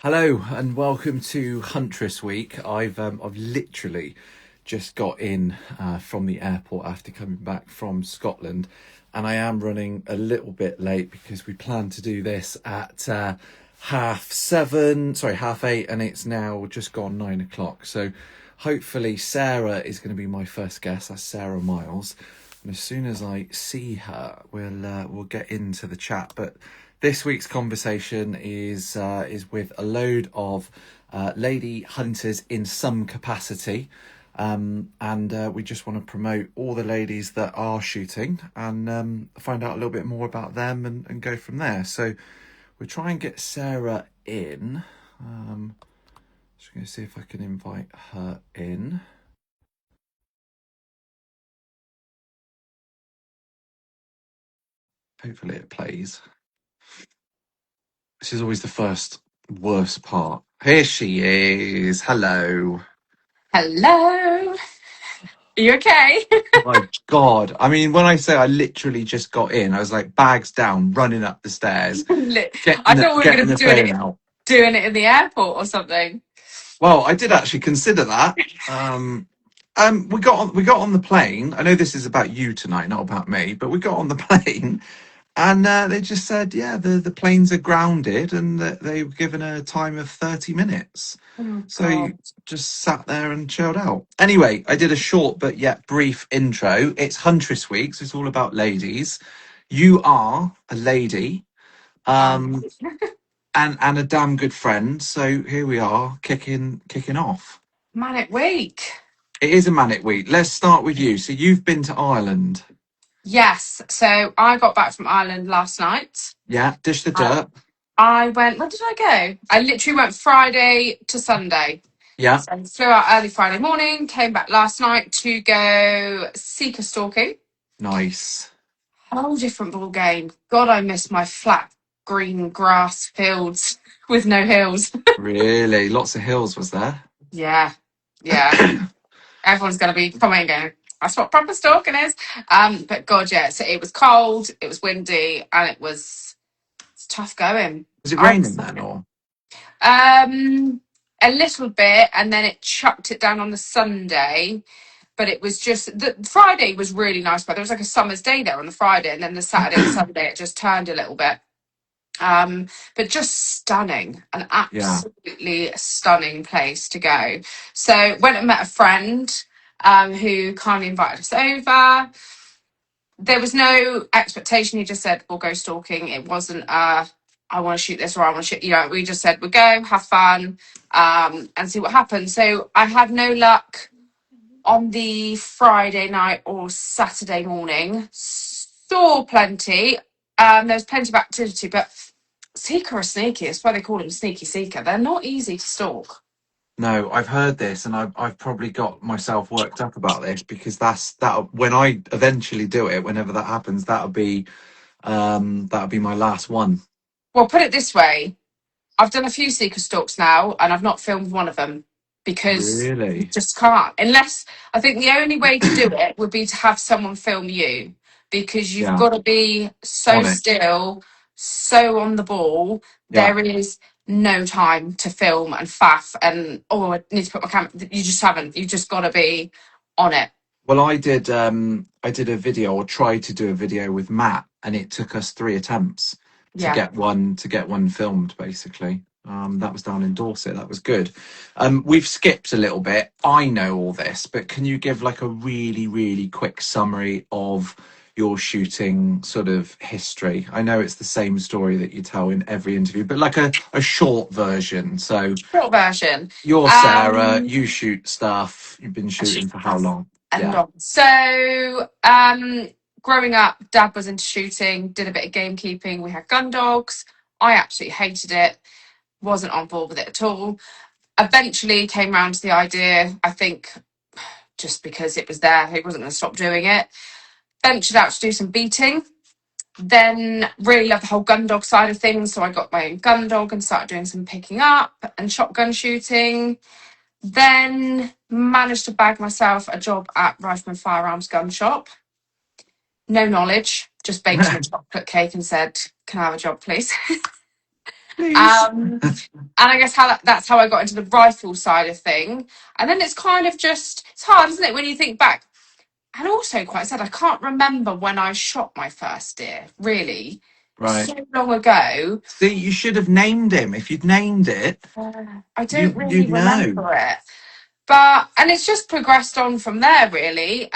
Hello and welcome to Huntress week. I've literally just got in from the airport after coming back from Scotland, and I am running a little bit late because we planned to do this at half eight, and it's now just gone 9 o'clock. So hopefully Sarah is going to be my first guest. That's Sarah Miles, and as soon as I see her, we'll get into the chat. But this week's conversation is with a load of lady hunters in some capacity, and we just want to promote all the ladies that are shooting and find out a little bit more about them and go from there. So we'll try and get Sarah in. Just going to see if I can invite her in. Hopefully it plays. This is always the worst part. Here she is. Hello. Hello. Are you okay? My God. I mean, when I say I literally just got in, I was like bags down, running up the stairs, I thought we were going getting to be the phone out. doing it in the airport or something. Well, I did actually consider that. We got on the plane. I know this is about you tonight, not about me, but we got on the plane. And they just said, yeah, the planes are grounded and that they were given a time of 30 minutes. Oh, So God. you just sat there and chilled out. Anyway, I did a short but yet brief intro. It's Huntress Week, so it's all about ladies. You are a lady Um, and a damn good friend. So here we are, kicking off. Manic week. It is a manic week. Let's start with you. So you've been to Ireland. Yes. So I got back from Ireland last night. Yeah, dish the Uh, dirt. I went, where did I go? I literally went Friday to Sunday. Yeah, So I flew out early Friday morning, came back last night to go seeker stalking. nice. Whole different ball game. God, I miss my flat green grass fields with no hills. Really? Lots of hills, was there? Yeah. Yeah. Everyone's going to be commenting going, that's what proper stalking is. But God, yeah, so it was cold, it was windy, and it's tough going. Was it I raining was, then, or? a little bit, and then it chucked it down on the Sunday. But it was just the Friday was really nice weather. It was like a summer's day there on the Friday, and then the Saturday and Sunday it just turned a little bit. But just stunning, an Yeah. absolutely stunning place to go. So went and met a friend who kindly invited us over. There was no expectation. He just said, we'll go stalking. It wasn't I want to shoot this or I want to shoot, we just said we'll go, have fun, and see what happens. So I had no luck on the Friday night or Saturday morning. Saw plenty. There was plenty of activity, but Seeker are sneaky. That's why they call them sneaky seeker. They're not easy to stalk. No, I've heard this, and I've probably got myself worked up about this because that when I eventually do it, whenever that happens, that'll be my last one. Well, put it this way. I've done a few seeker stalks now, and I've not filmed one of them because you Really? just can't. Unless I think the only way to do it would be to have someone film you because you've Yeah. got to be so On it. still, so on the ball. Yeah. There is no time to film and faff and I need to put my camera. You just haven't. You just got to be on it. Well, I did a video or tried to do a video with Matt, and it took us 3 attempts to Yeah. get one filmed, basically. That was down in Dorset. That was good. We've skipped a little bit. I know all this, but can you give like a really, really quick summary of your shooting sort of history? I know it's the same story that you tell in every interview, but like a short version. So Short version. you're Sarah, you shoot stuff. You've been I shoot shooting for how long? and Yeah. on. So, growing up, Dad was into shooting, did a bit of gamekeeping. We had gun dogs. I absolutely hated it, wasn't on board with it at all. Eventually came round to the idea, I think just because it was there, he wasn't going to stop doing it. Ventured out to do some beating. Then really loved the whole gun dog side of things. So I got my own gun dog and started doing some picking up and shotgun shooting. Then managed to bag myself a job at Rifleman Firearms Gun Shop. No knowledge, just baked him a chocolate cake and said, can I have a job, please? Please. And I guess that's how I got into the rifle side of thing. And then it's kind of just, it's hard, isn't it, when you think back. And also quite sad, I can't remember when I shot my first deer, really. Right. So long ago. See, you should have named him. If you'd named it, I don't really you'd know. remember it. But, and it's just progressed on from there, really.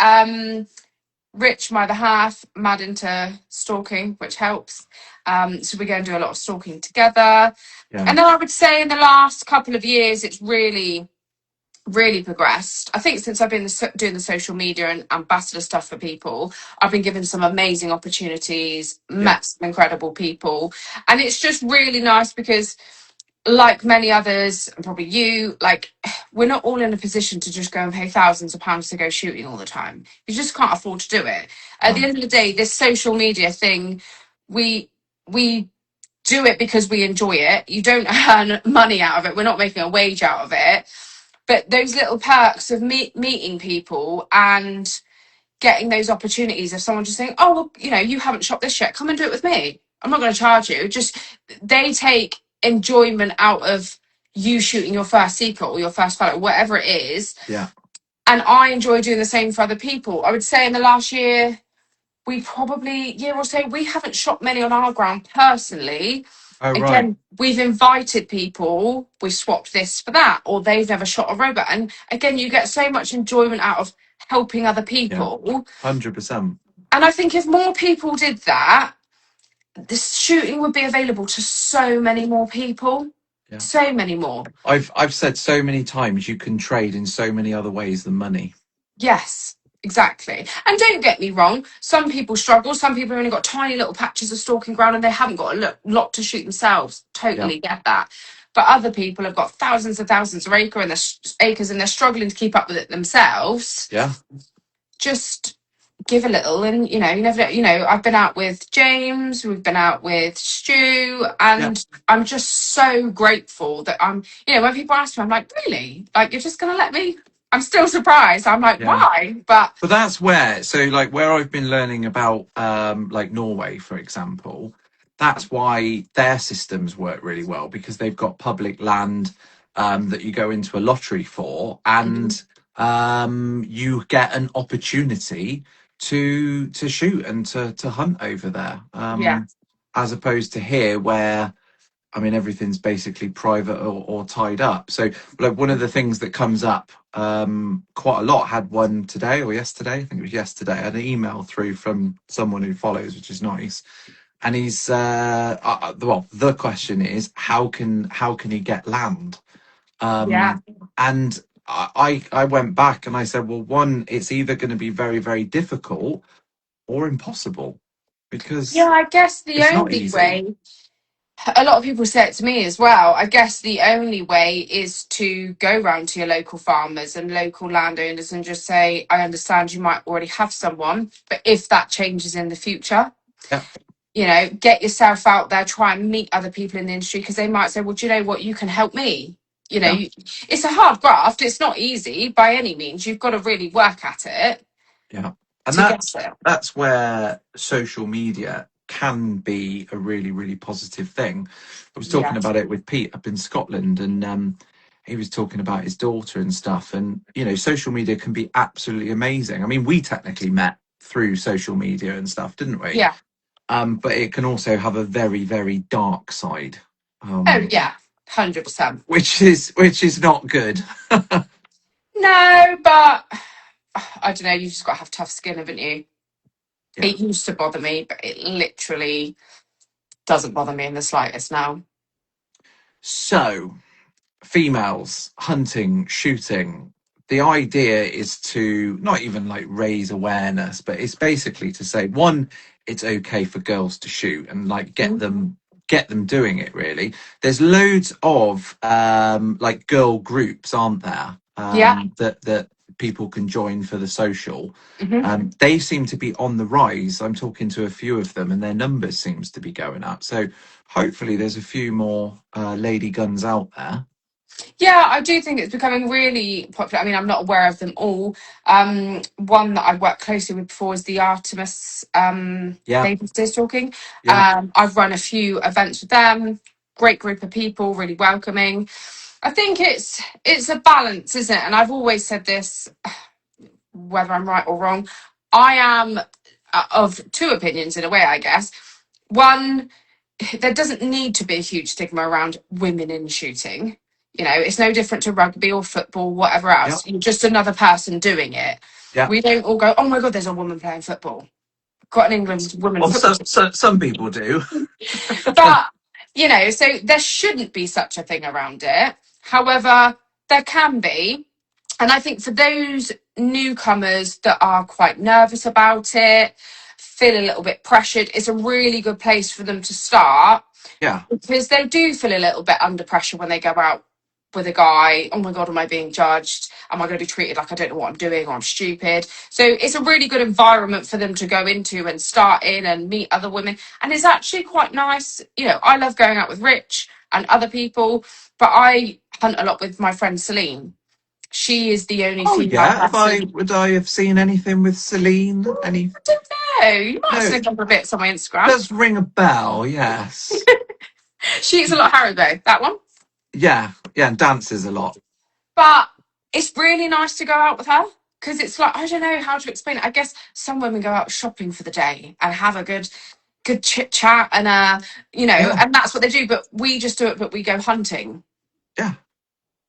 Rich, my other half, mad into stalking, which helps. So we go and do a lot of stalking together. Yeah. And then I would say in the last couple of years, it's really progressed. I think since I've been doing the social media and ambassador stuff for people, I've been given some amazing opportunities, Yeah. met some incredible people. And it's just really nice because, like many others, and probably you, like, we're not all in a position to just go and pay thousands of pounds to go shooting all the time. You just can't afford to do it. At the No. end of the day, this social media thing, we do it because we enjoy it. You don't earn money out of it. We're not making a wage out of it. But those little perks of meeting people and getting those opportunities of someone just saying, oh, well, you haven't shot this yet, come and do it with me, I'm not going to charge you, just they take enjoyment out of you shooting your first secret or your first photo, whatever it is. Yeah. And I enjoy doing the same for other people. I would say in the last year, we probably, year or so, we haven't shot many on our ground personally. Oh, right. Again, we've invited people, we swapped this for that, or they've never shot a robot. And again, you get so much enjoyment out of helping other Yeah. people. 100%. And I think if more people did that, this shooting would be available to so many more people. Yeah. So many more. I've said so many times you can trade in so many other ways than money. Yes, exactly. And don't get me wrong, some people struggle. Some people have only got tiny little patches of stalking ground and they haven't got a lot to shoot themselves. Yeah. Totally get that. But other people have got thousands and thousands of acres and they're struggling to keep up with it themselves. Yeah. Just give a little, and you never, I've been out with James, we've been out with Stu, Yeah. and I'm just so grateful that when people ask me, I'm like, really, like, you're just gonna let me? I'm still surprised. I'm like, Yeah. why? But that's where, so like where I've been learning about like Norway, for example, that's why their systems work really well, because they've got public land that you go into a lottery for, and you get an opportunity to shoot and to hunt over there. yeah, As opposed to here where I mean, everything's basically private or tied up. So, like, one of the things that comes up quite a lot, had one today or yesterday, I think it was yesterday, I had an email through from someone who follows, which is nice. And he's, well, the question is, how can he get land? yeah, And I went back and I said, well, one, it's either going to be very, very difficult or impossible, yeah. because I guess the it's not only easy. way, a lot of people say it to me as well, I guess the only way is to go round to your local farmers and local landowners and just say, I understand you might already have someone, but if that changes in the future, Yeah, get yourself out there, try and meet other people in the industry, because they might say, well, do you know what, you can help me. yeah, It's a hard graft. It's not easy by any means. You've got to really work at it yeah. And to get that's it. that's where social media can be a really, really positive thing. I was talking Yeah. about it with Pete up in Scotland, and he was talking about his daughter and stuff. And social media can be absolutely amazing. I mean, we technically met through social media and stuff, didn't we? Yeah. But it can also have a very, very dark side, Oh, yeah. 100%. which is not good. No, but I don't know. You've just got to have tough skin, haven't you? Yeah. It used to bother me, but it literally doesn't bother me in the slightest now. So, females hunting, shooting, the idea is to not even like raise awareness, but it's basically to say, one, it's okay for girls to shoot and like get them doing it. Really, there's loads of like girl groups, aren't there, Yeah. that people can join for the social. Hmm. They seem to be on the rise. I'm talking to a few of them and their numbers seems to be going up, so hopefully there's a few more lady guns out there. Yeah, I do think it's becoming really popular. I mean, I'm not aware of them all. One that I've worked closely with before is the Artemis Yeah, Ladies Day Stalking. yeah, I've run a few events with them. great group of people, really welcoming. I think it's a balance, isn't it? And I've always said this, whether I'm right or wrong. I am of two opinions in a way, I guess. One, there doesn't need to be a huge stigma around women in shooting. You know, it's no different to rugby or football, whatever Yeah, else. You're just another person doing it. yeah. We don't all go, oh my God, there's a woman playing football. Got an England women Well, football some people do. but, you know, so there shouldn't be such a thing around it. However, there can be. And I think for those newcomers that are quite nervous about it, feel a little bit pressured, it's a really good place for them to start Yeah. because they do feel a little bit under pressure when they go out with a guy. Oh my God, am I being judged? Am I going to be treated like I don't know what I'm doing or I'm stupid? So it's a really good environment for them to go into and start in and meet other women. And it's actually quite nice. You know, I love going out with Rich and other people, but I hunt a lot with my friend Celine. She is the only Oh female yeah. person. Would I have seen anything with Celine? Any? I don't know. You might have No, seen a it couple of bits on my Instagram. does ring a bell. Yes. She eats a lot of Haribo, that one. Yeah, yeah, and dances a lot. But it's really nice to go out with her because it's like, I don't know how to explain it. I guess some women go out shopping for the day and have a good chit chat and you know, Yeah, and that's what they do. But we just do it, but we go hunting. yeah.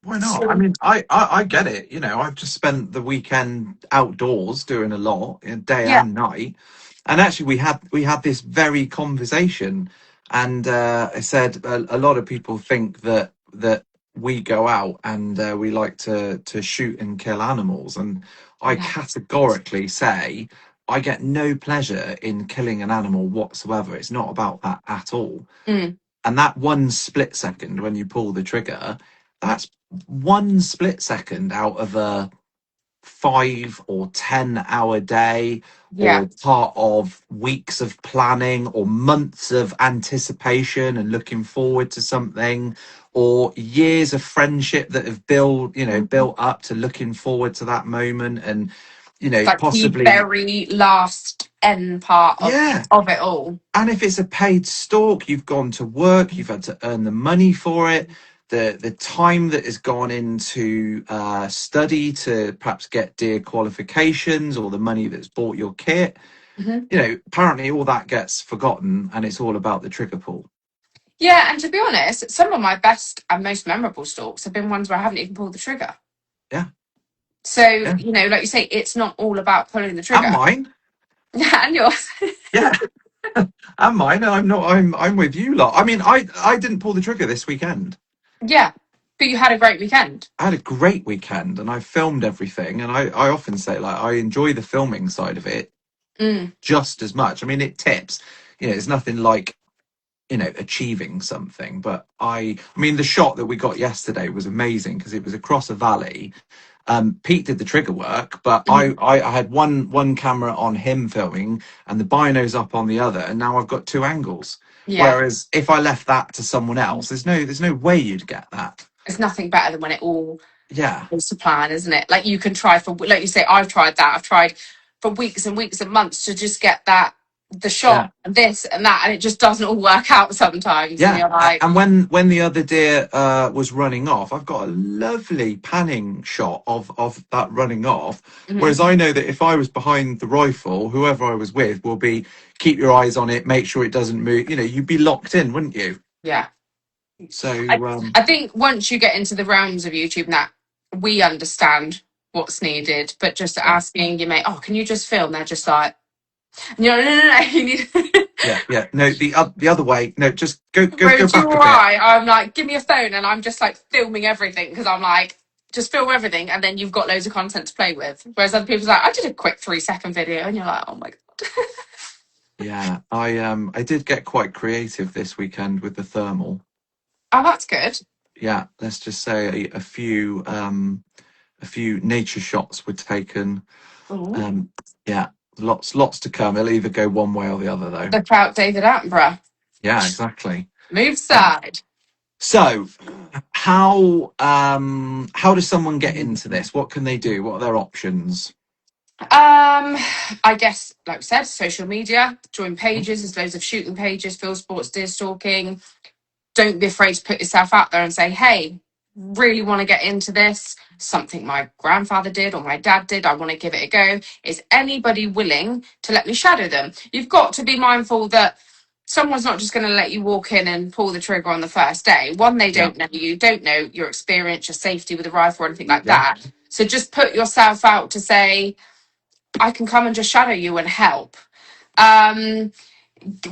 Why not? I So mean, I get it. You know, I've just spent the weekend outdoors doing a lot, day yeah, and night. And actually, we had this very conversation, and I said a lot of people think that we go out and we like to shoot and kill animals, and I no. categorically say I get no pleasure in killing an animal whatsoever. It's not about that at all. Mm, And that one split second when you pull the trigger, that's one split second out of a 5 or 10 hour day, yeah, or part of weeks of planning or months of anticipation and looking forward to something, or years of friendship that have built up to looking forward to that moment. And like the possibly, very last end part yeah. of it all. And if it's a paid stalk, you've gone to work, you've had to earn the money for it, the time that has gone into study to perhaps get deer qualifications, or the money that's bought your kit. Hmm. Apparently all that gets forgotten, and it's all about the trigger pull. Yeah, and to be honest, some of my best and most memorable stalks have been ones where I haven't even pulled the trigger. Yeah, So, yeah. you know, like you say, it's not all about pulling the And trigger. mine. Yeah, and yours. Yeah. And mine. And I'm with you lot. I mean, I didn't pull the trigger this weekend. Yeah, but you had a great weekend. I had a great weekend, and I filmed everything, and I often say, like, I enjoy the filming side of it Mm, just as much. I mean, it tips. It's nothing like achieving something, but I mean, the shot that we got yesterday was amazing because it was across a valley. Pete did the trigger work, but mhm. I had one camera on him filming and the bino's up on the other, and now I've got two angles. Yeah, Whereas if I left that to someone else, there's no way you'd get that. it's nothing better than when it all Yeah, goes to plan, isn't it? Like you can try for, like you say, I've tried that. I've tried for weeks and weeks and months to just get the yeah. shot, and this and that, and it just doesn't all work out sometimes. And Yeah, you're like, and when the other deer was running off, I've got a lovely panning shot of that running off. mhm, Whereas I know that if I was behind the rifle, whoever I was with will be keep your eyes on it, make sure it doesn't move. You'd be locked in, wouldn't you? yeah. I, So I think once you get into the realms of YouTube and that, we understand what's needed, but just yeah, asking your mate, oh, can you just film? They're just like, no, no, no, no. You need. yeah. No, the other way. No, just go Rose, you back all a bit. right? I'm like, give me a phone, and I'm just like filming everything because I'm like, just film everything, and then you've got loads of content to play with. Whereas other people's like, I did a quick 3-second video, and you're like, oh my god. Yeah, I did get quite creative this weekend with the thermal. Oh, that's good. Yeah, let's just say a few nature shots were taken. Ooh. Um, yeah, lots to come. It'll either go one way or the other, though. Look out, David Attenborough. Yeah, exactly. Move Uh, side. so, how does someone get into this? What can they do? What are their options? I guess, like we said, social media, join pages. There's loads of shooting pages, field sports, deer stalking. don't be afraid to put yourself out there and say, hey, really want to get into this, something my grandfather did or my dad did, I want to give it a go. Is anybody willing to let me shadow them? You've got to be mindful that someone's not just going to let you walk in and pull the trigger on the first day. One, they Yeah. don't know you, don't know your experience, your safety with a rifle or anything like Yeah. that. So just put yourself out to say, I can come and just shadow you and help. Um,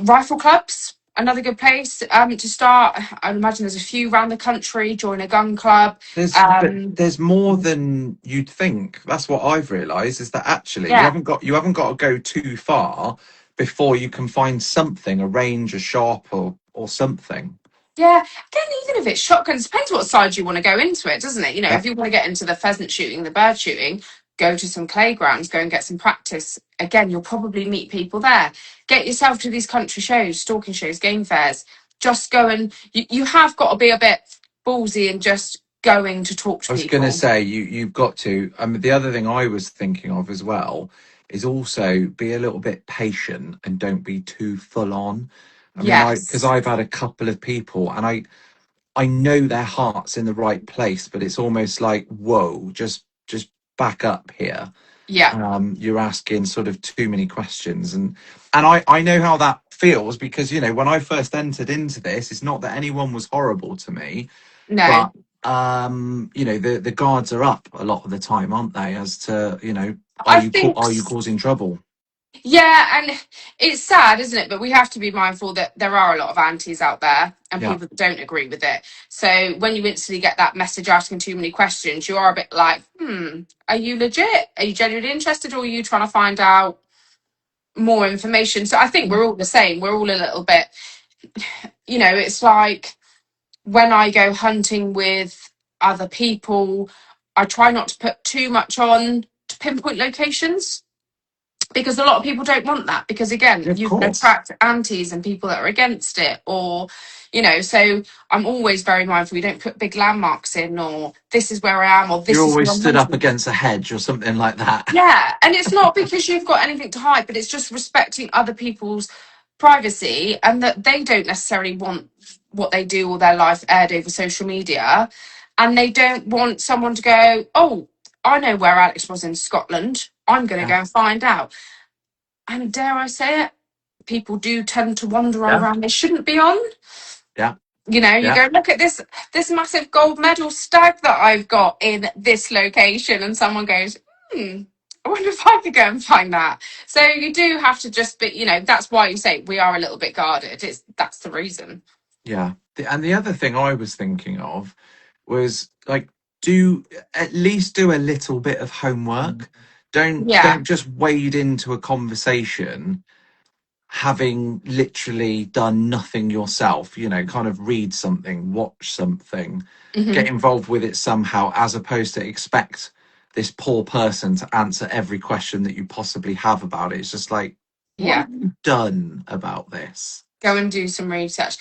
Rifle clubs, another good place to start. I imagine there's a few around the country. Join a gun club. But there's more than you'd think. That's what I've realised, is that actually Yeah, you haven't got to go too far before you can find something, a range, a shop, or something. yeah. Again, even if it's shotguns, depends what side you want to go into it, doesn't it? You know, Yeah. if you want to get into the pheasant shooting, the bird shooting, go to some playgrounds, go and get some practice. Again, you'll probably meet people there. Get yourself to these country shows, stalking shows, game fairs. Just go and you have got to be a bit ballsy and just going to talk to I was going to people. say you've got to. The other thing I was thinking of as well is also be a little bit patient and don't be too full on. Because Yes. I've had a couple of people, and I know their heart's in the right place, but it's almost like, whoa, just back up here. Yeah. You're asking sort of too many questions, and I know how that feels, because when I first entered into this, it's not that anyone was horrible to me, No. but the guards are up a lot of the time, aren't they, as to I think, are you causing trouble? yeah, and it's sad, isn't it? But we have to be mindful that there are a lot of antis out there and Yeah. people that don't agree with it. So when you instantly get that message asking too many questions, you are a bit like, are you legit? Are you genuinely interested, or are you trying to find out more information? So I think we're all the same. We're all a little bit, it's like when I go hunting with other people, I try not to put too much on to pinpoint locations, because a lot of people don't want that, because again, Of you can course. attract antis and people that are against it, or so I'm always very mindful you don't put big landmarks in, or this is where I am, or You're this is who always I'm stood up hunting. against a hedge or something like that. Yeah, and it's not because you've got anything to hide, but it's just respecting other people's privacy, and that they don't necessarily want what they do or their life aired over social media, and they don't want someone to go, oh, I know where Alex was in Scotland, I'm going to Yeah. go and find out. And dare I say it, people do tend to wander on Yeah. around they shouldn't be on. Yeah. You Yeah. go, look at this massive gold medal stag that I've got in this location, and someone goes, I wonder if I could go and find that. So you do have to just be, that's why you say we are a little bit guarded. That's the reason. Yeah. And the other thing I was thinking of was, like, do at least do a little bit of homework. Yeah. Don't just wade into a conversation having literally done nothing yourself. Kind of read something, watch something, get Hmm. involved with it somehow, as opposed to expect this poor person to answer every question that you possibly have about it. It's just like, what Yeah. have you done about this? Go and do some research.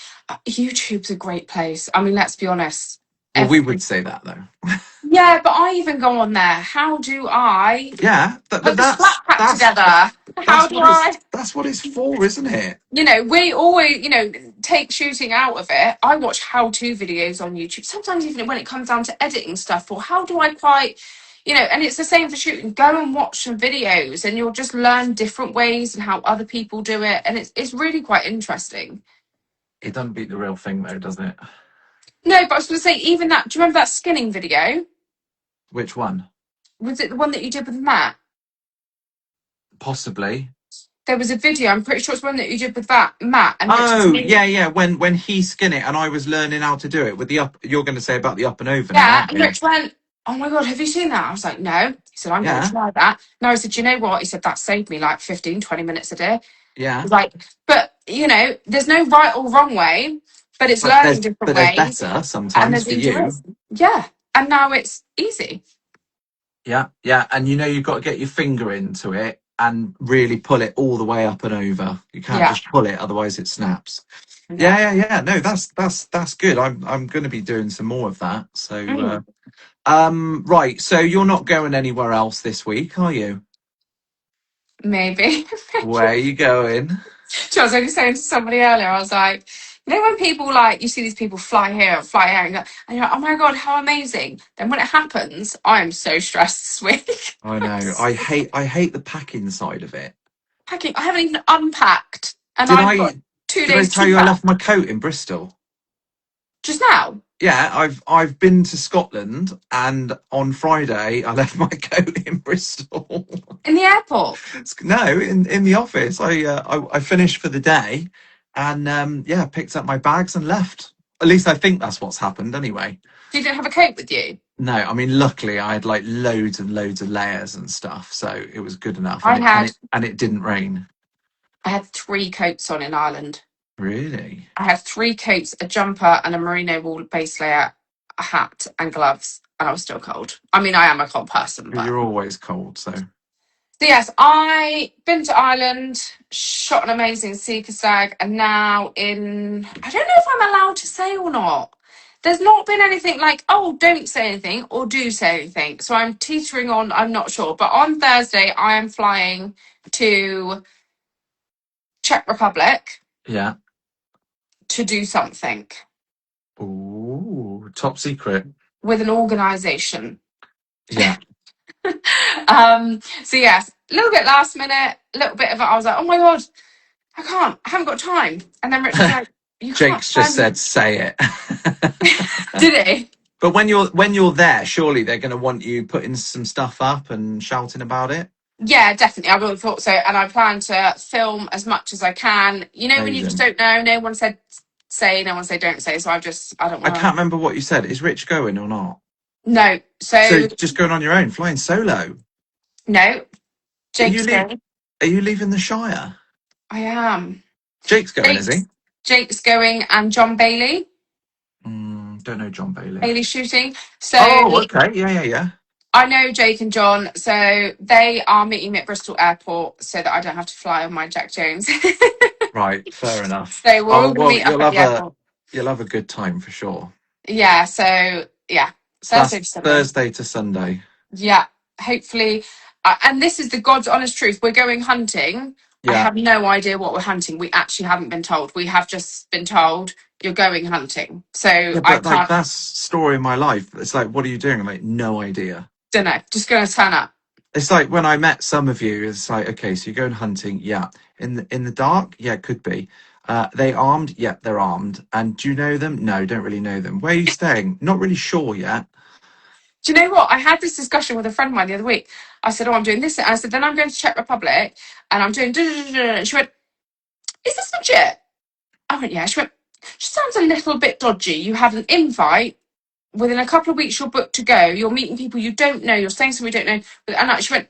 YouTube's a great place. I mean, let's be honest. Well, we would say that, though. Yeah, but I even go on there. How do I Yeah, but put this flat pack together? How do I? that's what it's for, isn't it? We always, take shooting out of it. I watch how-to videos on YouTube. Sometimes even when it comes down to editing stuff, or how do I quite, and it's the same for shooting. Go and watch some videos, and you'll just learn different ways and how other people do it, and it's really quite interesting. It doesn't beat the real thing, though, doesn't it? No, but I was going to say, even that. Do you remember that skinning video? Which one? Was it the one that you did with Matt? Possibly. There was a video. I'm pretty sure it's one that you did with that Matt, and Richard's Oh, me. yeah, yeah. When he skin it and I was learning how to do it with the up. You're going to say about the up and over now, Yeah, aren't and you? Rich went, oh my God, have you seen that? I was like, no. He said, I'm going to Yeah, try that. No, I said, you know what? He said, that saved me like 15, 20 minutes a day. I yeah. was like, but, there's no right or wrong way, but it's learning different There's ways, better and sometimes there's for easier you. ways. Yeah, and now it's easy. Yeah, yeah. And you've got to get your finger into it and really pull it all the way up and over. You can't Yeah, just pull it, otherwise it snaps. yeah. Yeah, yeah, yeah. No, that's good. I'm going to be doing some more of that. So, Mm, right. So you're not going anywhere else this week, are you? maybe. Where are you going? I was only saying to somebody earlier, I was like, You know when people like you see these people fly here and fly here, and you're like, oh my god, how amazing! Then when it happens, I am so stressed this week. I know. I hate the packing side of it. Packing, I haven't even unpacked, and Did I've got I 2 days tell to you I pack. left my coat in Bristol? Just now, Yeah, I've been to Scotland, and on Friday I left my coat in Bristol. in the airport. No, in the office. I finished for the day, and yeah, picked up my bags and left. At least I think that's what's happened. Anyway, So you didn't have a coat with you? no, I mean, luckily I had like loads and loads of layers and stuff, so it was good enough, I had and it didn't rain. I had 3 coats on in Ireland. Really? I had 3 coats, a jumper, and a merino wool base layer, a hat, and gloves, and I was still cold. I mean, I am a cold person, but You're always cold, so so yes, I been to Ireland, shot an amazing Seeker stag, and now I don't know if I'm allowed to say or not. There's not been anything like, oh, don't say anything or do say anything. So I'm teetering on, I'm not sure. But on Thursday, I am flying to Czech Republic yeah. to do something Ooh, top secret. with an organisation. Yeah. So yes, a little bit last minute, a little bit of it. I was like, oh my god, I haven't got time. And then Rich was like, you can't Jake's just plan. said, "Say it." Did he? But when you're there, surely they're going to want you putting some stuff up and shouting about it. Yeah, definitely. I would have thought so. And I plan to film as much as I can. You know, when you just Amazing. don't know, no one said say, no one said don't say. So I don't I want can't to. remember what you said. Is Rich going or not? No. So So, just going on your own, flying solo. no. Are you Jake's going. Are you leaving the Shire? I am. Jake's going, is he? Jake's going and John Bailey. Don't know John Bailey. Bailey shooting. So Oh, okay. Yeah. I know Jake and John. So they are meeting me at Bristol Airport so that I don't have to fly on my Jack Jones. Right, fair enough. So we're Oh all going to well, meet up at the airport. you'll have a good time for sure. Yeah. So yeah. So Thursday that's to Sunday. Thursday to Sunday. Yeah, hopefully. And this is the God's honest truth. We're going hunting. I Yeah. have no idea what we're hunting. We actually haven't been told. We have just been told you're going hunting. So Yeah, I but like can't, that's story of my life. It's like, what are you doing? I'm like, no idea. don't know. Just going to turn up. It's like when I met some of you, it's like, okay, so you're going hunting, yeah. In the dark, yeah, could be. They armed? Yeah, they're armed. And do you know them? No, don't really know them. Where are you staying? Not really sure yet. Do you know what? I had this discussion with a friend of mine the other week. I said, oh, I'm doing this. And I said, then I'm going to Czech Republic and I'm doing. And she went, is this legit? I went, yeah. She went, just sounds a little bit dodgy. You had an invite. Within a couple of weeks, you're booked to go. You're meeting people you don't know. You're staying somewhere you don't know. And she went,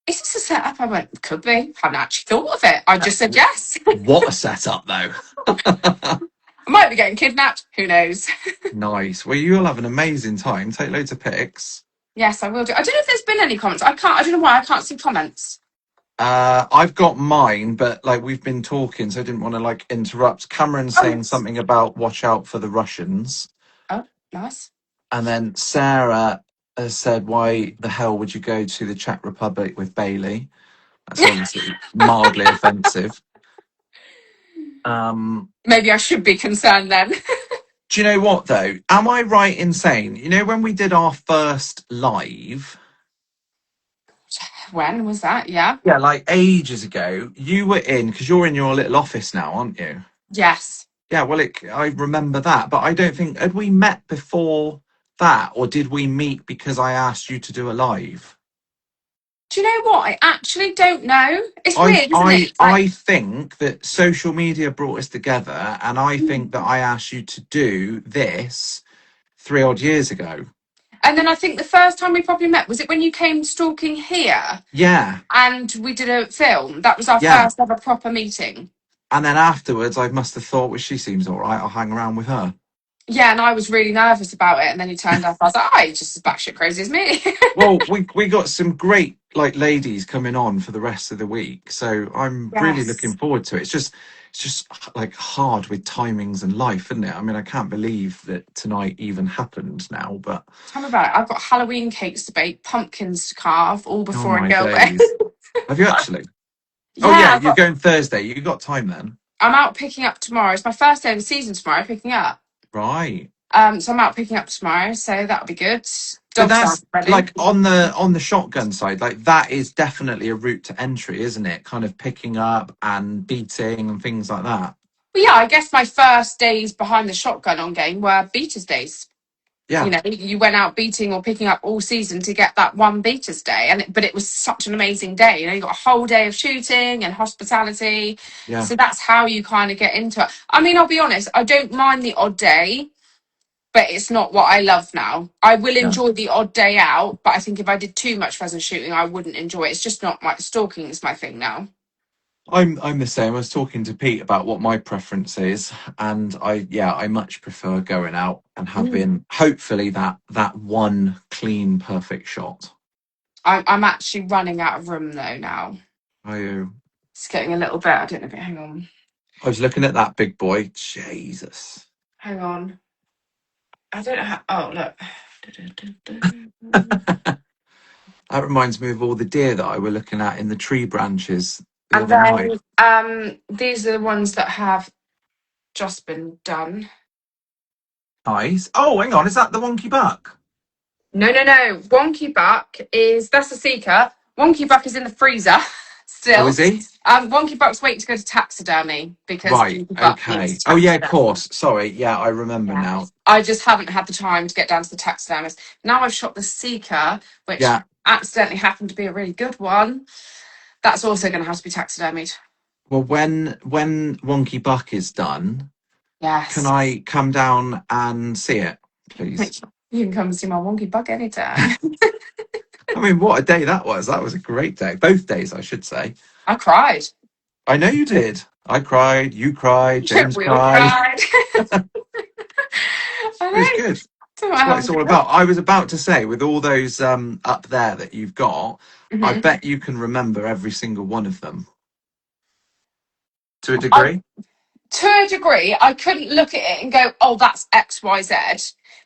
is this a setup? I went, could be. Haven't actually thought of it. I just said yes. What a setup, though. I might be getting kidnapped. Who knows? Nice. Well, you'll have an amazing time. Take loads of pics. Yes, I will do. I don't know if there's been any comments. I don't know why I can't see comments. I've got mine, but like we've been talking, so I didn't want to like interrupt. Cameron Oh, saying something about watch out for the Russians. oh, nice. And then Sarah has said, why the hell would you go to the Czech Republic with Bailey? That's obviously mildly offensive. Maybe I should be concerned then. Do you know what, though? Am I right in saying, you know, when we did our first live, When was that? Yeah. yeah, like ages ago, you were in, because you're in your little office now, aren't you? Yes. Yeah, well, I remember that, but I don't think, had we met before that, or did we meet because I asked you to do a live? Do you know what? I actually don't know. It's weird, isn't it? It's like, I think that social media brought us together, and I think that I asked you to do this 3 odd years ago. and then I think the first time we probably met was it when you came stalking here Yeah, and we did a film. That was our yeah. first ever proper meeting. And then afterwards, I must have thought, well, she seems all right. I'll hang around with her. Yeah, and I was really nervous about it. And then you turned up. I was like, oh, you're just as batshit crazy as me. Well, we got some great like ladies coming on for the rest of the week, so I'm really looking Yes. forward to it. It's just like hard with timings and life, isn't it? I mean, I can't believe that tonight even happened now, but Tell me about it. I've got Halloween cakes to bake, pumpkins to carve, all oh before I my go away. days. Have you actually? Oh Yeah, yeah, I've you're got, going Thursday. You got time then. I'm out picking up tomorrow. It's my first day of the season tomorrow, picking up. Right. So I'm out picking up tomorrow, so that'll be good. So Dogs aren't that's ready. like on the shotgun side, like that is definitely a route to entry, isn't it? Kind of picking up and beating and things like that. Well, yeah, I guess my first days behind the shotgun on game were beaters days. You Yeah, know, you went out beating or picking up all season to get that one beaters day, but it was such an amazing day. You know, you got a whole day of shooting and hospitality, yeah, so that's how you kind of get into it. I mean, I'll be honest, I don't mind the odd day, but it's not what I love now. I will yeah. enjoy the odd day out, but I think if I did too much pheasant shooting, I wouldn't enjoy it. It's just not my stalking is my thing now. I'm the same. I was talking to Pete about what my preference is, and I much prefer going out and Mm. having hopefully that one clean perfect shot. I'm actually running out of room though now. Are you? It's getting a little bit. I don't know. But hang on, I was looking at that big boy. Jesus. hang on. I don't know how. Oh, look. That reminds me of all the deer that I were looking at in the tree branches the And other night. then these are the ones that have just been done. Nice. Oh, hang on. Is that the wonky buck? No, no, no. Wonky Buck that's a seeker. Wonky Buck is in the freezer Oh, still. is he? Wonky Buck's waiting to go to taxidermy because Right. Wonky Buck needs Okay. Oh, yeah, of taxidermy. course. Sorry. Yeah, I remember Yeah. now. I just haven't had the time to get down to the taxidermist. Now I've shot the seeker, which Yeah. accidentally happened to be a really good one. That's also going to have to be taxidermied. Well, when Wonky Buck is done, can Yes. I come down and see it, please? You can come and see my Wonky Buck anytime. I mean, what a day that was. That was a great day. Both days, I should say. I cried. I know you did. I cried. You cried. James We all cried. cried. I It was know. good. So That's I what have it's all about. I was about to say, with all those up there that you've got, I Mhm. bet you can remember every single one of them to a I, degree. to a degree, I couldn't look at it and go, "Oh, that's X, Y, Z,"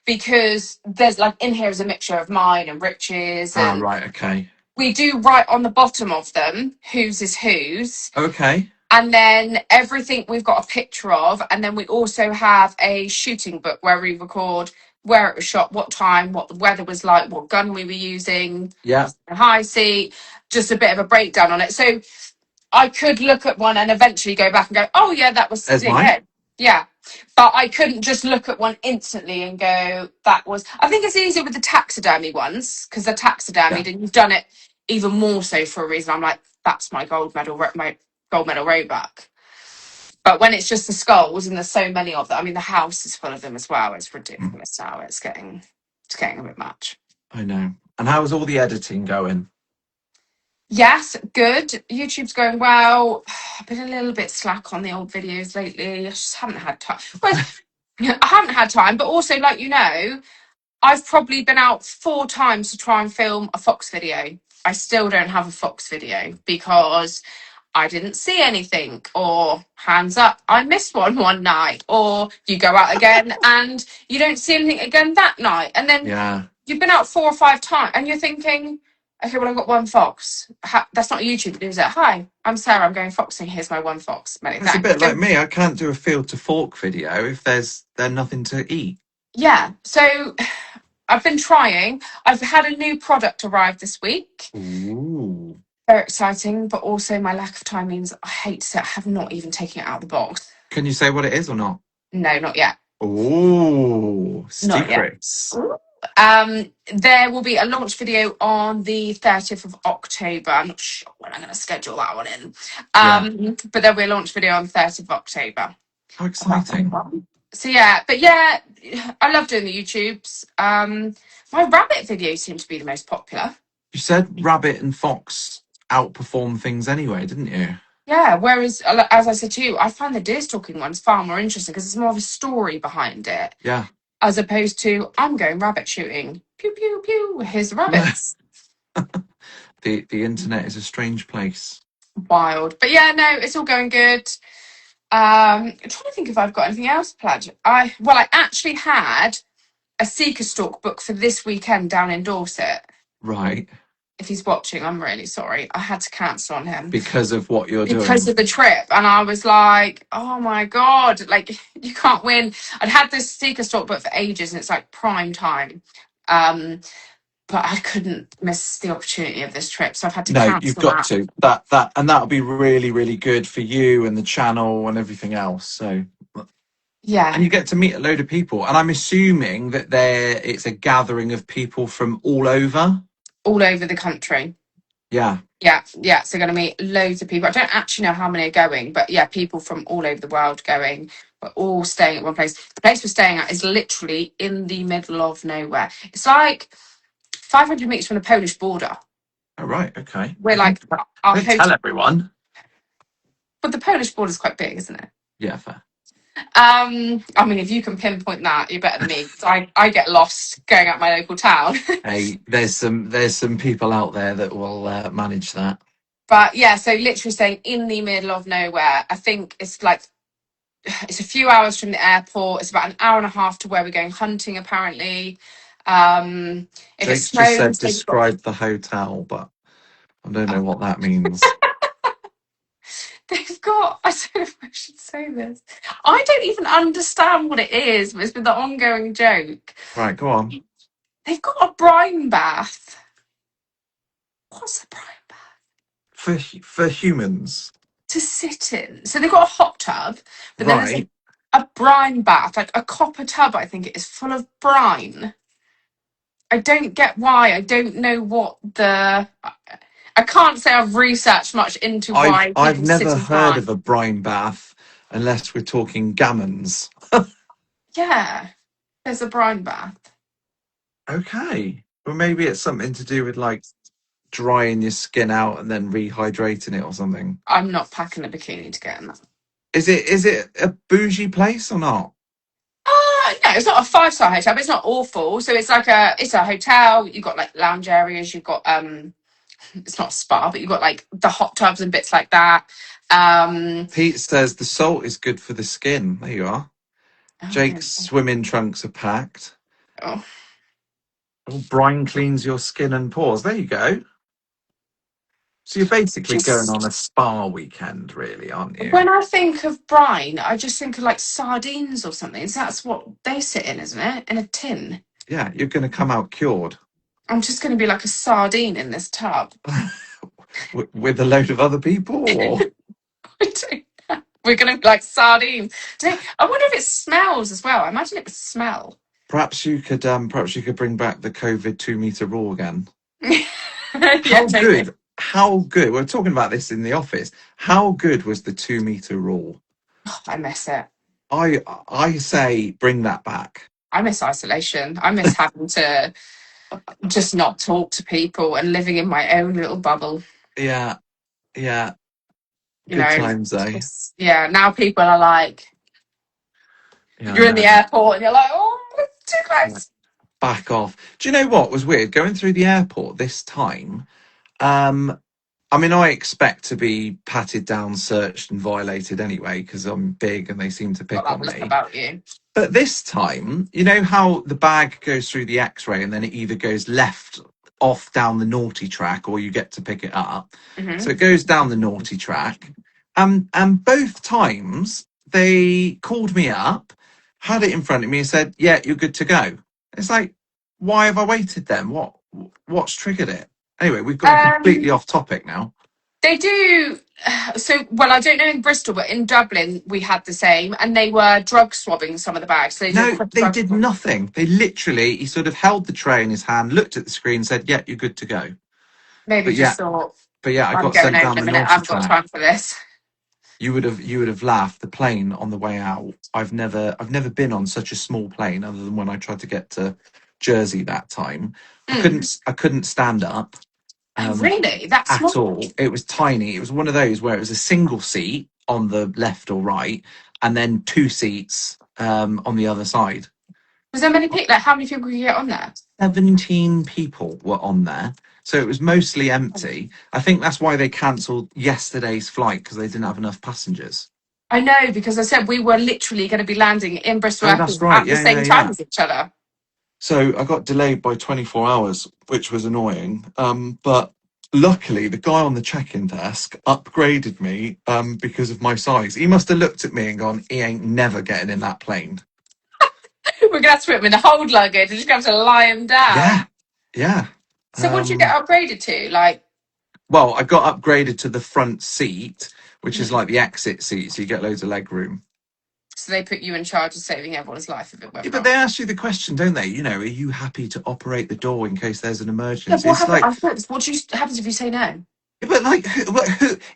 because there's like in here is a mixture of mine and Rich's, Ah, and right. Okay. we do write on the bottom of them whose is whose, Okay. and then everything we've got a picture of, and then we also have a shooting book where we record where it was shot, what time, what the weather was like, what gun we were using, Yeah. was it a high seat, just a bit of a breakdown on it. So I could look at one and eventually go back and go, oh yeah, that was There's mine. yeah. But I couldn't just look at one instantly and go, that was. I think it's easier with the taxidermy ones because they're Yeah. taxidermied and you've done it even more so for a reason. I'm like, that's my my gold medal roebuck. But when it's just the skulls and there's so many of them, I mean, the house is full of them as well. It's Mm, ridiculous now. It's getting a bit much. I know. And how's all the editing going? Yes, good. YouTube's going well. I've been a little bit slack on the old videos lately. I just haven't had time. Well, I haven't had time, but also, like I've probably been out 4 times to try and film a fox video. I still don't have a fox video because I didn't see anything, or hands up, I missed one night, or you go out again and you don't see anything again that night, and then Yeah. you've been out 4 or 5 times and you're thinking, okay, well, I've got one fox. That's not YouTube, is it? Hi, I'm Sarah. I'm going foxing. Here's my one fox. Many It's a thanks. bit So, like me. I can't do a field to fork video if there's nothing to eat. yeah. So I've been trying. I've had a new product arrive this week. Ooh. Very exciting, but also my lack of time means I hate to have not even taken it out of the box. Can you say what it is or not? No, not yet. Ooh, Not yet. secrets. There will be a launch video on the 30th of October. I'm not sure when I'm going to schedule that one in. Yeah. But there'll be a launch video on the 30th of October. How exciting. So yeah, but yeah, I love doing the YouTubes. My rabbit videos seem to be the most popular. You said rabbit and fox outperform things anyway, didn't you? Yeah, whereas as I said to you, I find the deer stalking ones far more interesting because there's more of a story behind it, Yeah. as opposed to I'm going rabbit shooting. Pew pew pew. Here's the rabbits. The internet is a strange place. Wild, but yeah, no, it's all going good. I'm trying to think if I've got anything else planned. I actually had a seeker stalk book for this weekend down in Dorset. Right. if he's watching, I'm really sorry. I had to cancel on him because of what you're because doing. of the trip, and I was like, oh my god, like you can't win. I'd had this Seeker Stalk book for ages, and it's like prime time. But I couldn't miss the opportunity of this trip, so I've had to No, you've cancel got that. to. And that'll be really, really good for you and the channel and everything else. So, and Yeah, you get to meet a load of people. And I'm assuming that it's a gathering of people from all over. all over the country. Yeah. Yeah, yeah. So going to meet loads of people. I don't actually know how many are going, but yeah, people from all over the world going. We're all staying at one place. The place we're staying at is literally in the middle of nowhere. It's like 500 meters from the Polish border. Oh, right. Okay. We're like our Don't tell hotel, everyone. but the Polish border is quite big, isn't it? Yeah, fair. I mean, if you can pinpoint that, you're better than me. 'Cause I get lost going out my local town. Hey, there's some people out there that will manage that. But yeah, so literally staying in the middle of nowhere. I think it's like it's a few hours from the airport. It's about an hour and a half to where we're going hunting. Apparently, if it Jake's just said snows, describe the hotel, but I don't know what that means. they've got. I don't know if I should say this. I don't even understand what it is, but it's been the ongoing joke. Right, go on. They've got a brine bath. What's a brine bath? For humans. To sit in. So they've got a hot tub, but then there's Right. a brine bath, like a copper tub, I think it is, full of brine. I don't get why. I don't know what the. I can't say I've researched much into why I've people sit never in heard brine. of a brine bath unless we're talking gammons. Yeah, there's a brine bath. Okay. Well, maybe it's something to do with like drying your skin out and then rehydrating it or something. I'm not packing a bikini to get in that. Is it a bougie place or not? No, it's not a 5-star hotel, but it's not awful. So it's a hotel. You've got like lounge areas. You've got it's not a spa, but you've got like the hot tubs and bits like that. Pete says the salt is good for the skin. There you are. Oh, Jake's swimming trunks are packed. oh. Oh, brine cleans your skin and pores. There you go. So you're basically going on a Just spa weekend, really, aren't you? when I think of brine, I just think of like sardines or something. So that's what they sit in, isn't it? In a tin. Yeah, you're going to come out cured I'm just going to be like a sardine in this tub. with a load of other people, or We're going to be like sardines. I wonder if it smells as well. I imagine it would smell. perhaps you could bring back the COVID 2 meter rule again. Yeah, totally. How good? We're talking about this in the office. How good was the 2 meter rule? Oh, I miss it. I say bring that back. I miss isolation. I miss having to just not talk to people and living in my own little bubble. Yeah, yeah. You Good know, times, eh? yeah, now people are like, Yeah, I you're in the know. airport and you're like, oh, it's too Yeah. close. Back off. Do you know what was weird? Going through the airport this time, I mean, I expect to be patted down, searched, and violated anyway because I'm big and they seem to Got pick that on look me. about you. But this time, you know how the bag goes through the X-ray and then it either goes left off down the naughty track or you get to pick it up. Hmm. So it goes down the naughty track. And both times they called me up, had it in front of me and said, "Yeah, you're good to go." It's like, why have I waited then? What's triggered it? Anyway, we've gone completely Um, off topic now. they do. So, well, I don't know in Bristol, but in Dublin we had the same, and they were drug swabbing some of the bags. So they do a No, quick they drug did swab. nothing. They literally, he sort of held the tray in his hand, looked at the screen, said, "Yeah, you're good to go." Maybe But yeah, just thought, I I'm got going sent home down in a the minute. I naughty haven't got track. time for this. You would have laughed. The plane on the way out. I've never been on such a small plane other than when I tried to get to Jersey that time. Mm. I couldn't stand up Oh, um, really? That at small? all. It was tiny. It was one of those where it was a single seat on the left or right, and then two seats on the other side. Was there many people? Like, how many people could you get on there? 17 people were on there. So it was mostly empty. I think that's why they cancelled yesterday's flight because they didn't have enough passengers. I know because I said we were literally going to be landing in Bristol Oh, that's Airport right. at the Yeah, yeah, same time yeah. as each other. So I got delayed by 24 hours, which was annoying. But luckily, the guy on the check-in desk upgraded me because of my size. He must have looked at me and gone, he ain't never getting in that plane. We're gonna have to put him in the hold luggage. We're just gonna have to lie him Yeah, down. yeah. So what did you get upgraded to? Like, Well, I got upgraded to the front seat, which is like the exit seat, so you get loads of leg room. so they put you in charge of saving everyone's life if it Yeah, went but wrong. they ask you the question, don't they? You know, are you happy to operate the door in case there's an Yeah, emergency? what It's happens? like, Happens if you say no? yeah, but like,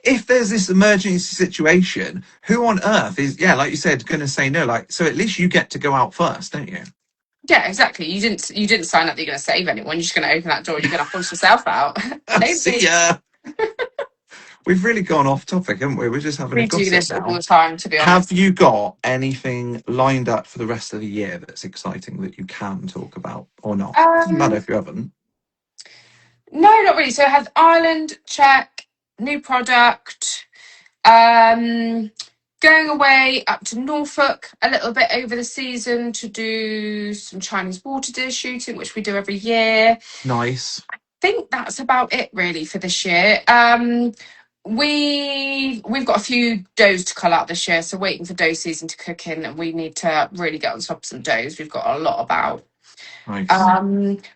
if there's this emergency situation, who on earth is, yeah, like you said, going to say no? Like, so at least you get to go out first, don't you? Yeah, exactly. You didn't sign up that you're going to save anyone. You're just going to open that door. You're going to force yourself out. No See me. ya. We've really gone off topic, haven't we? We're just having a We do gossip this all the now. time, to be Have honest. you got anything lined up for the rest of the year that's exciting that you can talk about or not? Doesn't matter Um, if you haven't. no, not really. So I have Ireland, Czech, new product. Um, going away up to Norfolk a little bit over the season to do some Chinese water deer shooting, which we do every year. Nice. Think that's about it really for this year. We've got a few does to cull out this year, so waiting for doe season to cook in, and we need to really get on top of some does. We've got a lot about. Nice.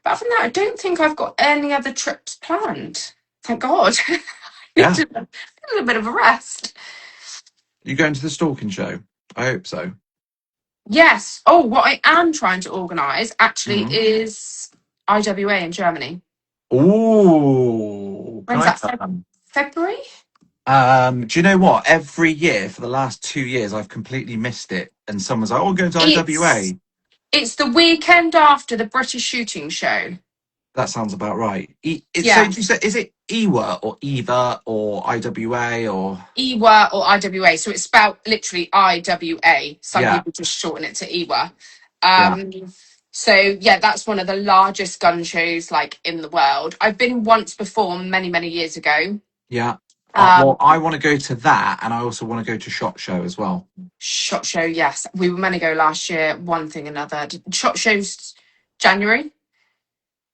But from that, I don't think I've got any other trips planned. Thank God. Need Yeah. a little bit of a rest. You going to the stalking show? I hope so. Yes. Oh, what I am trying to organise actually Mm. is IWA in Germany. Ooh, can When's I that? come? February? Do you know what? Every year for the last 2 years, I've completely missed it. And someone's like, "Oh, we're going to It's IWA." it's the weekend after the British shooting show. That sounds about right. So, Yeah. do you say, is it EWA or EVA or IWA or? EWA or IWA. So it's spelled literally IWA. Some Yeah, people just shorten it to EWA. yeah, So yeah, that's one of the largest gun shows like in the world. I've been once before, many, many years ago. yeah. Well, Um, I want to go to that, and I also want to go to SHOT Show as well. Shot show, yes. We were meant to go last year, one thing another. Shot shows January.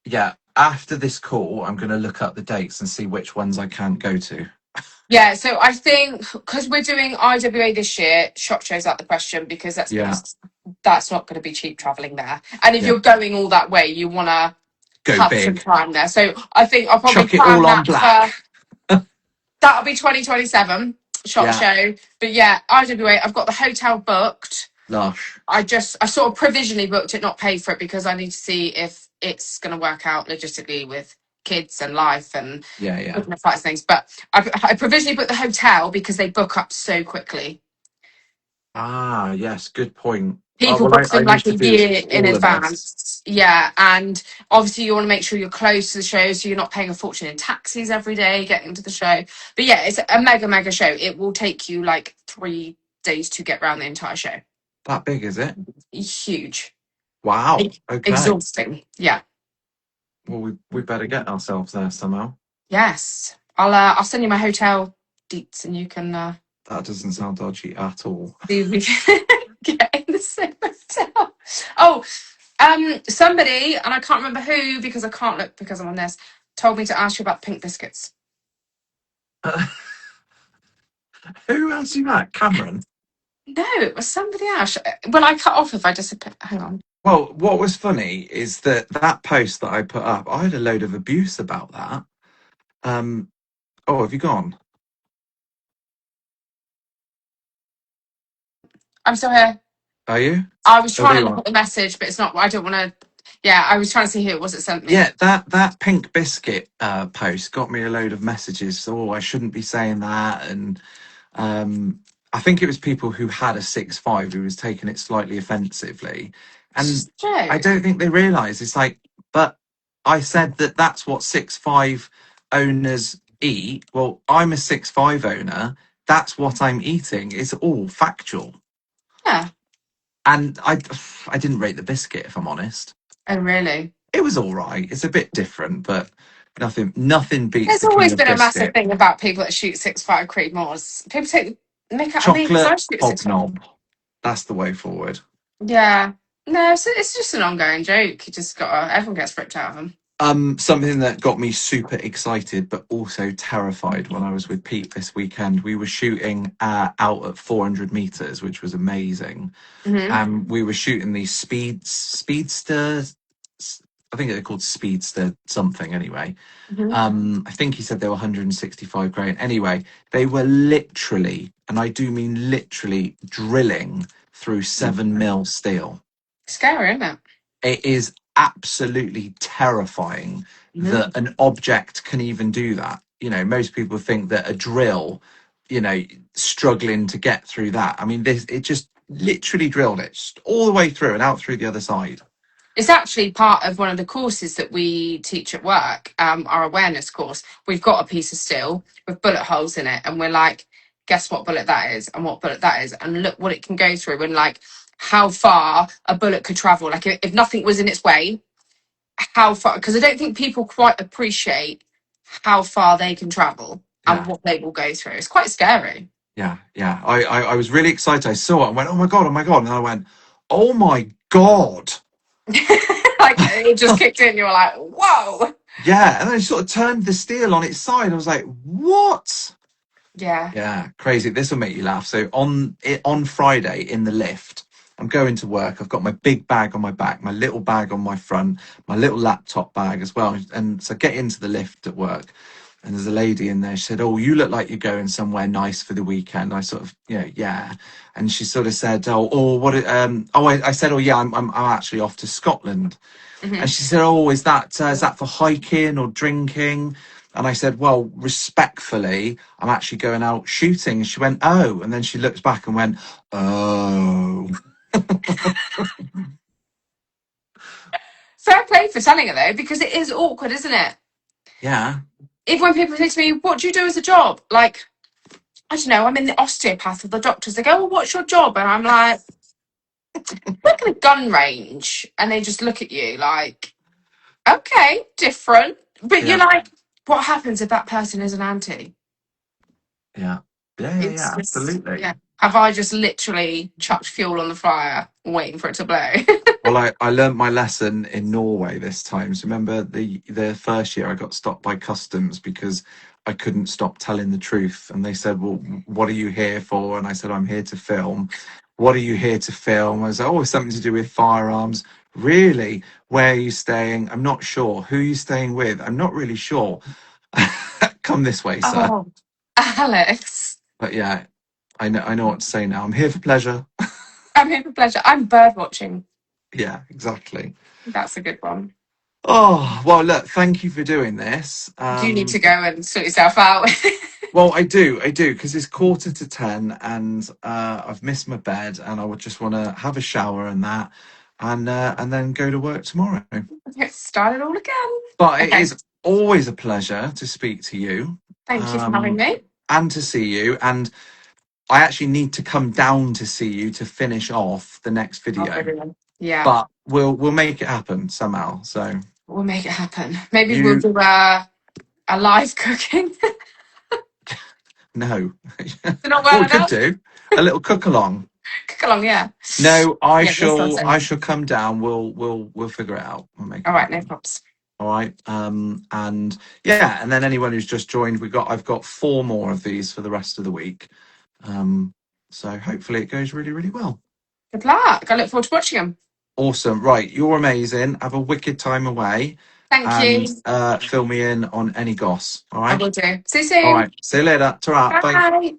Yeah. After this call, I'm going to look up the dates and see which ones I can't go to. Yeah, so I think because we're doing IWA this year, shop shows out the question because Yeah, that's not going to be cheap traveling there. And if yeah. you're going all that way, you want to Go have some big. time there. So I think I'll probably Chuck it all plan on that for black. that'll be 2027 shop Yeah, show. But yeah, IWA, I've got the hotel booked. lush. I sort of provisionally booked it, not paid for it because I need to see if it's going to work out logistically with kids and life and Yeah, yeah. different flights and things. But I provisionally booked the hotel because they book up so quickly. Ah, yes, good point. Oh, People well, book I them need like a to do year in all of this. advance. Yeah. And obviously, you want to make sure you're close to the show so you're not paying a fortune in taxis every day getting to the show. But yeah, it's a mega, mega show. It will take you like 3 days to get around the entire show. That big, is it? Huge. Wow. Okay. Exhausting. Yeah. Well, we better get ourselves there somehow. Yes. I'll send you my hotel deets and you can That doesn't sound dodgy at all. see if we can get in the same hotel. Oh, somebody, and I can't remember who because I can't look because I'm on this, told me to ask you about pink biscuits. Who asked you that? Cameron? No, it was somebody else. Well, I cut off if I disappear. Hang on. Well, what was funny is that post that I put up, I had a load of abuse about that. Oh, have you gone? I'm still here. Are you? I was Oh, trying there to you look are. at the message, but it's not. I don't want to. Yeah, I was trying to see who it was that sent me. Yeah, that pink biscuit post got me a load of messages. So, oh, I shouldn't be saying that, and I think it was people who had a 6.5 who was taking it slightly offensively, It's and just a I joke. don't think they realise it's like, but I said that's what 6.5 owners eat. Well, I'm a 6.5 owner. That's what I'm eating. It's all factual, Yeah. and I didn't rate the biscuit if I'm honest. Oh, really? It was all right. It's a bit different, but nothing beats There's the king always of been a massive biscuit. thing about people that shoot 6.5 Creedmoors. People take the mick out of me because I Chocolate shoot 6.5. hobnob. That's the way forward. Yeah. No, it's just an ongoing joke. You just got everyone gets ripped out of them. Something that got me super excited but also terrified when I was with Pete this weekend. We were shooting out at 400 meters, which was amazing. Hmm. And we were shooting these speedsters. I think they're called speedster something anyway. Hmm. I think he said they were 165 grain. Anyway, they were literally, and I do mean literally, drilling through 7 mil steel. Scary, isn't it? It is absolutely terrifying Hmm. that an object can even do that. You know, most people think that a drill, you know, struggling to get through that. I mean, this it just literally drilled it just all the way through and out through the other side. It's actually part of one of the courses that we teach at work, our awareness course. We've got a piece of steel with bullet holes in it, and we're like, guess what bullet that is, and what bullet that is, and look what it can go through, and like how far a bullet could travel. Like if nothing was in its way, how far? Because I don't think people quite appreciate how far they can travel and Yeah. what they will go through. It's quite scary. Yeah, yeah. I was really excited. I saw it and went, oh my God. And I went, oh my God. Like it just kicked in. You were like, whoa. Yeah. And then I sort of turned the steel on its side. I was like, what? Yeah. Yeah, crazy. This will make you laugh. So on Friday in the lift, I'm going to work. I've got my big bag on my back, my little bag on my front, my little laptop bag as well. And so I get into the lift at work, and there's a lady in there. She said, "Oh, you look like you're going somewhere nice for the weekend." I sort of, yeah. And she sort of said, "Oh, what? I said, oh yeah, I'm actually off to Scotland." Hmm. And she said, "Oh, is that for hiking or drinking?" And I said, "Well, respectfully, I'm actually going out shooting." And she went, "Oh," and then she looked back and went, "Oh." Fair play for telling it though, because it is awkward, isn't it? Yeah, Even when people say to me, "What do you do as a job?" Like, I don't know, I'm in the osteopath or the doctors. They go, "Well, what's your job?" And I'm like, "Work at a gun range," and they just look at you like, "Okay, different." But you're yeah, like, "What happens if that person is an auntie?" yeah, yeah, It's just, absolutely. yeah. Have I just literally chucked fuel on the fire, waiting for it to blow? Well, I learned my lesson in Norway this time. So remember the first year I got stopped by customs because I couldn't stop telling the truth, and they said, "Well, what are you here for?" And I said, "I'm here to film." "What are you here to film?" I was like, "Oh, it's something to do with firearms." "Really? Where are you staying?" "I'm not sure." "Who are you staying with?" "I'm not really sure." "Come this way, sir." Oh, Alex. But yeah, I know what to say now. I'm here for pleasure. I'm here for pleasure. I'm bird watching. Yeah, exactly. That's a good one. Oh, well, look, thank you for doing this. Do you need to go and sort yourself out? Well, I do, because it's 9:45 and I've missed my bed, and I would just want to have a shower and that, and then go to work tomorrow. Get started all again. But it Okay. is always a pleasure to speak to you, Thank you for having me. and to see you. And I actually need to come down to see you to finish off the next Oh, video. brilliant. Yeah, But we'll make it happen somehow. So we'll make it happen. Maybe we'll you do a live cooking. no, They're not what well we could enough. do a little cook along. Cook along, yeah. No, I Yeah, this sounds shall. it. I shall come down. We'll figure it out. We'll make All it right, no happen. props. All right. And yeah, and then anyone who's just joined, I've got 4 more of these for the rest of the week. Um, so hopefully it goes really, really well. Good luck. I look forward to watching them. Awesome. Right, you're amazing. Have a wicked time away, Thank and you. fill me in on any goss. All I right. will do. See you All soon. right. See you later. Ta-ra. Bye. Bye.